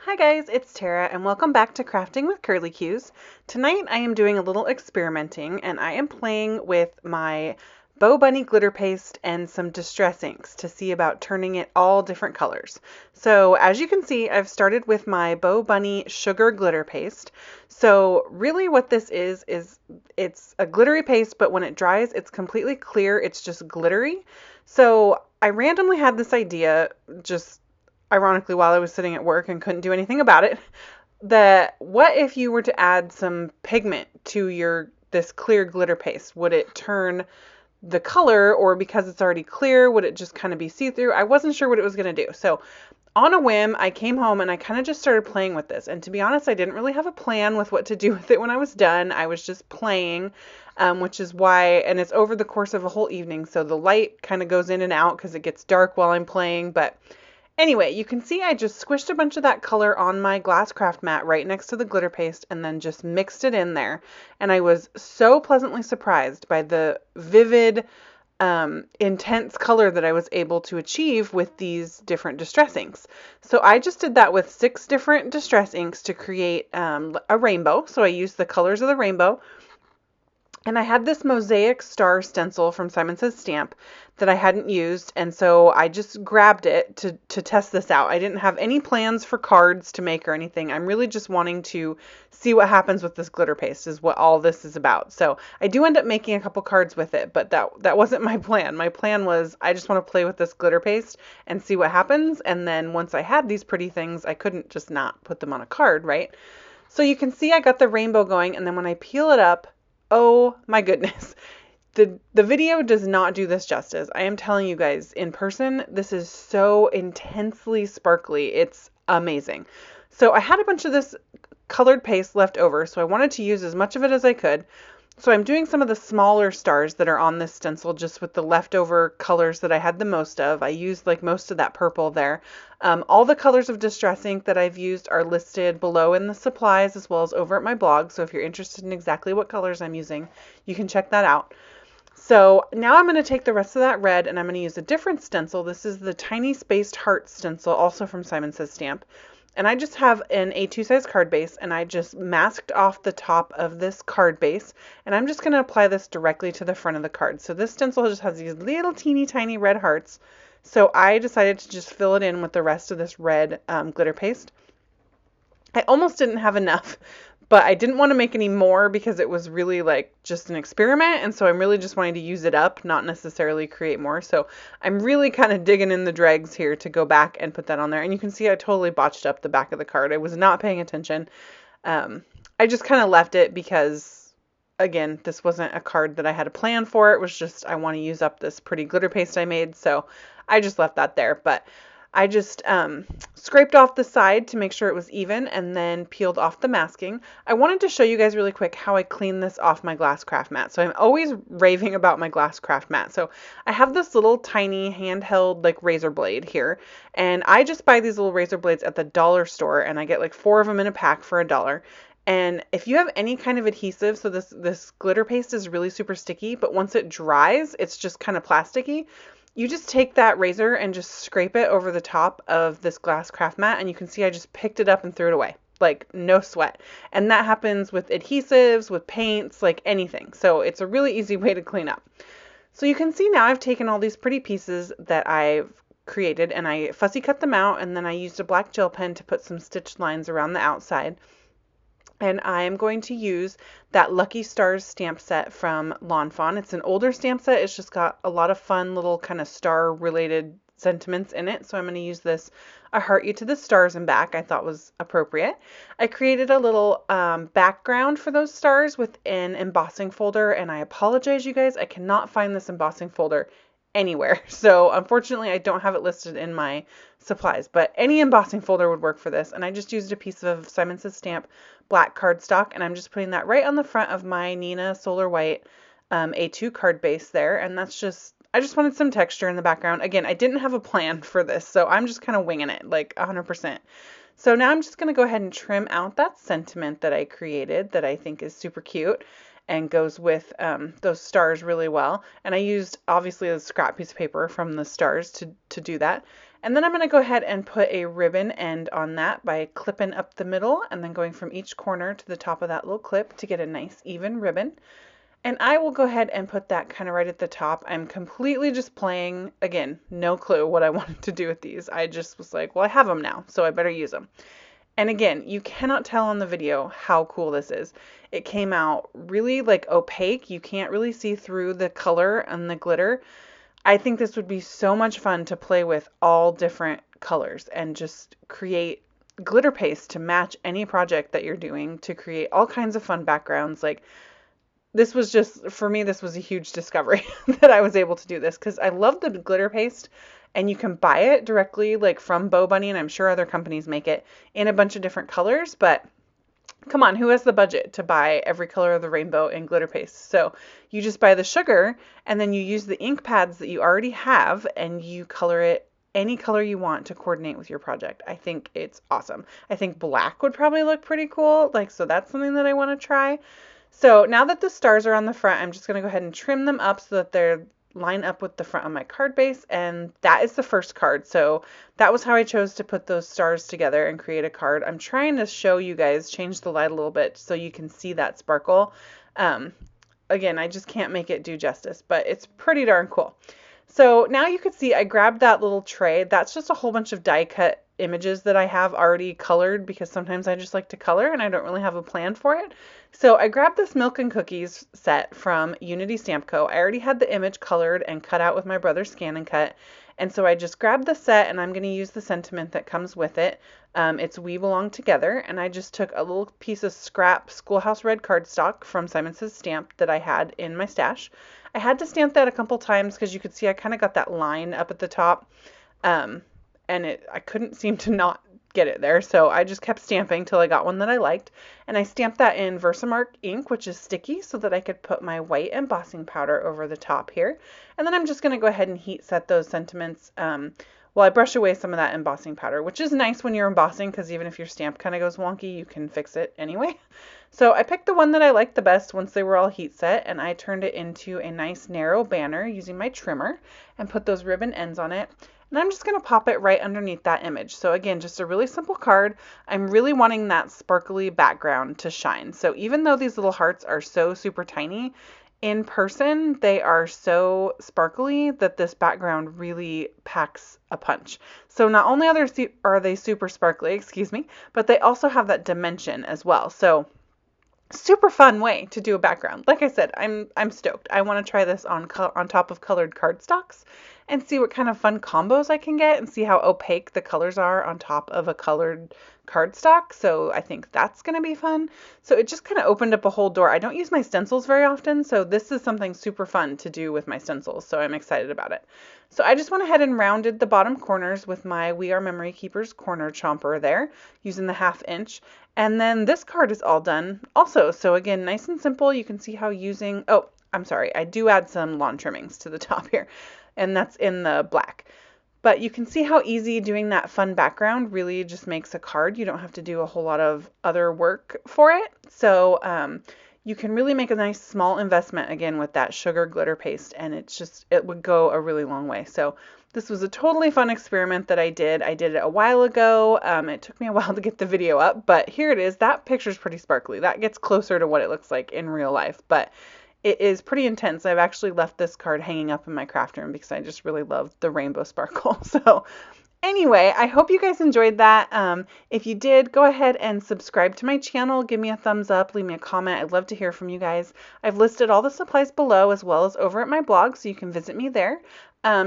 Hi guys, it's Tara and welcome back to Crafting with Curly Cues. Tonight I am doing a little experimenting and I am playing with my Bo Bunny glitter paste and some distress inks to see about turning it all different colors. So as you can see, I've started with my Bo Bunny sugar glitter paste. So really what this is it's a glittery paste, but when it dries, it's completely clear. It's just glittery. So I randomly had this idea just ironically while I was sitting at work and couldn't do anything about it, that what if you were to add some pigment to your this clear glitter paste? Would it turn the color, or because it's already clear, would it just kind of be see-through? I wasn't sure what it was going to do. So on a whim, I came home and I kind of just started playing with this. And to be honest, I didn't really have a plan with what to do with it when I was done. I was just playing, which is why, and it's over the course of a whole evening. So the light kind of goes in and out because it gets dark while I'm playing. But anyway, you can see I just squished a bunch of that color on my glass craft mat right next to the glitter paste and then just mixed it in there. And I was so pleasantly surprised by the vivid, intense color that I was able to achieve with these different distress inks. So I just did that with 6 different distress inks to create a rainbow. So I used the colors of the rainbow. And I had this mosaic star stencil from Simon Says Stamp that I hadn't used, and so I just grabbed it to test this out. I didn't have any plans for cards to make or anything. I'm really just wanting to see what happens with this glitter paste is what all this is about. So I do end up making a couple cards with it, but that wasn't my plan. My plan was I just want to play with this glitter paste and see what happens, and then once I had these pretty things, I couldn't just not put them on a card, right? So you can see I got the rainbow going, and then when I peel it up, oh my goodness. The video does not do this justice. I am telling you guys, in person, this is so intensely sparkly. It's amazing. So I had a bunch of this colored paste left over, so I wanted to use as much of it as I could. So I'm doing some of the smaller stars that are on this stencil just with the leftover colors that I had the most of. I used like most of that purple there. All the colors of distress ink that I've used are listed below in the supplies as well as over at my blog. So if you're interested in exactly what colors I'm using, you can check that out. So now I'm going to take the rest of that red and I'm going to use a different stencil. This is the Tiny Spaced Heart stencil, also from Simon Says Stamp. And I just have an A2 size card base and I just masked off the top of this card base. And I'm just going to apply this directly to the front of the card. So this stencil just has these little teeny tiny red hearts. So I decided to just fill it in with the rest of this red glitter paste. I almost didn't have enough, but I didn't want to make any more because it was really like just an experiment. And so I'm really just wanting to use it up, not necessarily create more. So I'm really kind of digging in the dregs here to go back and put that on there. And you can see I totally botched up the back of the card. I was not paying attention. I just kind of left it because, again, this wasn't a card that I had a plan for. It was just I want to use up this pretty glitter paste I made. So I just left that there. But I just scraped off the side to make sure it was even and then peeled off the masking. I wanted to show you guys really quick how I clean this off my glass craft mat. So I'm always raving about my glass craft mat. So I have this little tiny handheld like razor blade here, and I just buy these little razor blades at the dollar store and I get like 4 of them in a pack for $1. And if you have any kind of adhesive, so this glitter paste is really super sticky, but once it dries, it's just kind of plasticky. You just take that razor and just scrape it over the top of this glass craft mat, and you can see I just picked it up and threw it away. Like, no sweat. And that happens with adhesives, with paints, like anything. So it's a really easy way to clean up. So you can see now I've taken all these pretty pieces that I've created and I fussy cut them out, and then I used a black gel pen to put some stitched lines around the outside. And I am going to use that Lucky Stars stamp set from Lawn Fawn. It's an older stamp set. It's just got a lot of fun little kind of star related sentiments in it. So I'm going to use this I Heart You to the Stars and Back. I thought was appropriate. I created a little background for those stars with an embossing folder, and I apologize, you guys. I cannot find this embossing folder anywhere. So unfortunately, I don't have it listed in my supplies, but any embossing folder would work for this. And I just used a piece of Simon Says Stamp black cardstock, and I'm just putting that right on the front of my Neenah Solar White A2 card base there. And that's just, I just wanted some texture in the background. Again, I didn't have a plan for this, so I'm just kind of winging it like 100%. So now I'm just going to go ahead and trim out that sentiment that I created that I think is super cute and goes with those stars really well. And I used obviously a scrap piece of paper from the stars to do that. And then I'm going to go ahead and put a ribbon end on that by clipping up the middle and then going from each corner to the top of that little clip to get a nice even ribbon. And I will go ahead and put that kind of right at the top. I'm completely just playing, again, no clue what I wanted to do with these. I just was like, well, I have them now, so I better use them. And again, you cannot tell on the video how cool this is. It came out really like opaque. You can't really see through the color and the glitter. I think this would be so much fun to play with all different colors and just create glitter paste to match any project that you're doing to create all kinds of fun backgrounds. Like, this was just, for me, this was a huge discovery that I was able to do this because I love the glitter paste, and you can buy it directly like from Bo Bunny, and I'm sure other companies make it in a bunch of different colors, but come on, who has the budget to buy every color of the rainbow in glitter paste? So you just buy the sugar and then you use the ink pads that you already have and you color it any color you want to coordinate with your project. I think it's awesome. I think black would probably look pretty cool. So that's something that I want to try. So now that the stars are on the front, I'm just going to go ahead and trim them up so that they're line up with the front of my card base, and that is the first card. So that was how I chose to put those stars together and create a card. I'm trying to show you guys, change the light a little bit so you can see that sparkle. Again, I just can't make it do justice, but it's pretty darn cool. So now you can see I grabbed that little tray. That's just a whole bunch of die cut images that I have already colored because sometimes I just like to color and I don't really have a plan for it. So I grabbed this Milk and Cookies set from Unity Stamp Co. I already had the image colored and cut out with my brother's Scan and Cut. And so I just grabbed the set and I'm going to use the sentiment that comes with it. It's We Belong Together. And I just took a little piece of scrap Schoolhouse Red cardstock from Simon Says Stamp that I had in my stash. I had to stamp that a couple times because you could see I kind of got that line up at the top. And I couldn't seem to not get it there, so I just kept stamping till I got one that I liked. And I stamped that in Versamark ink, which is sticky, so that I could put my white embossing powder over the top here. And then I'm just going to go ahead and heat set those sentiments while I brush away some of that embossing powder, which is nice when you're embossing because even if your stamp kind of goes wonky, you can fix it anyway. So I picked the one that I liked the best once they were all heat set, and I turned it into a nice narrow banner using my trimmer and put those ribbon ends on it. And I'm just going to pop it right underneath that image. So again, just a really simple card. I'm really wanting that sparkly background to shine. So even though these little hearts are so super tiny, in person, they are so sparkly that this background really packs a punch. So not only are they super sparkly, but they also have that dimension as well. So super fun way to do a background. Like I said, I'm stoked. I want to try this on top of colored cardstocks and see what kind of fun combos I can get and see how opaque the colors are on top of a colored cardstock. So I think that's going to be fun. So it just kind of opened up a whole door. I don't use my stencils very often, so this is something super fun to do with my stencils. So I'm excited about it. So I just went ahead and rounded the bottom corners with my We Are Memory Keepers corner chomper there using the 1/2 inch. And then this card is all done also. So again, nice and simple. You can see how using, oh, I'm sorry, I do add some lawn trimmings to the top here, and that's in the black. But you can see how easy doing that fun background really just makes a card. You don't have to do a whole lot of other work for it. So you can really make a nice small investment again with that sugar glitter paste, and it would go a really long way. So this was a totally fun experiment that I did. I did it a while ago. It took me a while to get the video up, but here it is. That picture's pretty sparkly. That gets closer to what it looks like in real life, but it is pretty intense. I've actually left this card hanging up in my craft room because I just really love the rainbow sparkle. So anyway, I hope you guys enjoyed that. If you did, go ahead and subscribe to my channel. Give me a thumbs up. Leave me a comment. I'd love to hear from you guys. I've listed all the supplies below as well as over at my blog, so you can visit me there.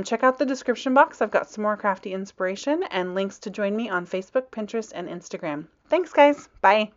Check out the description box. I've got some more crafty inspiration and links to join me on Facebook, Pinterest, and Instagram. Thanks, guys. Bye.